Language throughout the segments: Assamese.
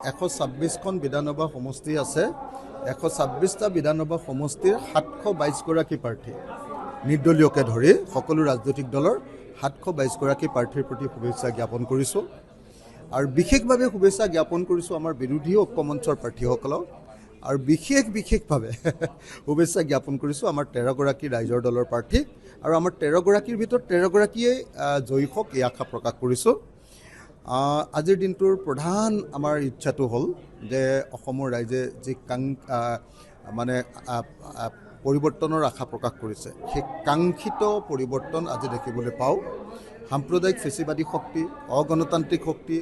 126খন বিধানসভা সমষ্টি আছে। 126টা বিধানসভা সমষ্টিৰ 722 গৰাকী প্ৰাৰ্থী নিৰ্দলীয়কে ধৰি সকলো ৰাজনৈতিক দলৰ 722 গৰাকী প্ৰাৰ্থীৰ প্ৰতি শুভেচ্ছা জ্ঞাপন কৰিছোঁ। আৰু বিশেষভাৱে শুভেচ্ছা জ্ঞাপন কৰিছোঁ আমাৰ বিৰোধী ঐক্যমঞ্চৰ প্ৰাৰ্থীসকলক। আৰু বিশেষভাৱে শুভেচ্ছা জ্ঞাপন কৰিছোঁ আমাৰ 13 গৰাকী ৰাইজৰ দলৰ প্ৰাৰ্থীক। আৰু আমাৰ 13 গৰাকীৰ ভিতৰত 13 গৰাকীয়ে জয়ী হওক এই আশা প্ৰকাশ কৰিছোঁ। আজিৰ দিনটোৰ প্ৰধান আমাৰ ইচ্ছাটো হ'ল যে অসমৰ ৰাইজে যি পৰিৱৰ্তনৰ আশা প্ৰকাশ কৰিছে, সেই কাংক্ষিত পৰিৱৰ্তন আজি দেখিবলৈ পাওঁ। সাম্প্ৰদায়িক ফেচিবাদী শক্তি, অগণতান্ত্ৰিক শক্তি,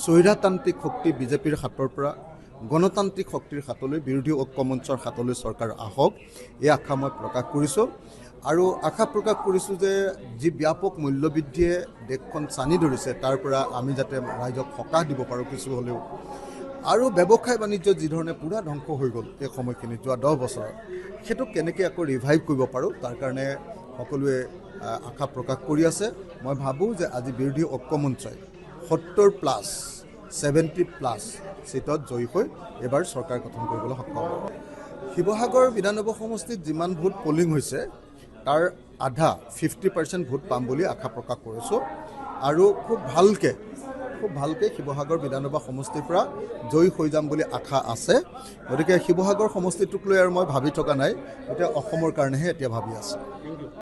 স্বৈৰতান্ত্ৰিক শক্তি বিজেপিৰ হাতৰ পৰা গণতান্ত্ৰিক শক্তিৰ হাতলৈ, বিৰোধী ঐক্যমঞ্চৰ হাতলৈ চৰকাৰ আহক, এই আশা মই প্ৰকাশ কৰিছোঁ। আৰু আশা প্ৰকাশ কৰিছোঁ যে যি ব্যাপক মূল্যবৃদ্ধিয়ে দেশখন চানি ধৰিছে, তাৰ পৰা আমি যাতে ৰাইজক সকাহ দিব পাৰোঁ কিছু হ'লেও। আৰু ব্যৱসায় বাণিজ্য যিধৰণে পূৰা ধ্বংস হৈ গ'ল এই সময়খিনিত যোৱা 10 বছৰত, সেইটো কেনেকৈ আকৌ ৰিভাইভ কৰিব পাৰোঁ তাৰ কাৰণে সকলোৱে আশা প্ৰকাশ কৰি আছে। মই ভাবোঁ যে আজি বিৰোধী ঐক্যমঞ্চই 70+ চিটত জয়ী হৈ এইবাৰ চৰকাৰ গঠন কৰিবলৈ সক্ষম হ'ব। শিৱসাগৰ বিধানসভা সমষ্টিত যিমান ভোট পলিং হৈছে তাৰ আধা 50% ভোট পাম বুলি আশা প্ৰকাশ কৰিছোঁ। আৰু খুব ভালকৈ শিৱসাগৰ বিধানসভা সমষ্টিৰ পৰা জয়ী হৈ যাম বুলি আশা আছে। গতিকে শিৱসাগৰ সমষ্টিটোক লৈ আৰু মই ভাবি থকা নাই, এতিয়া অসমৰ কাৰণেহে এতিয়া ভাবি আছোঁ।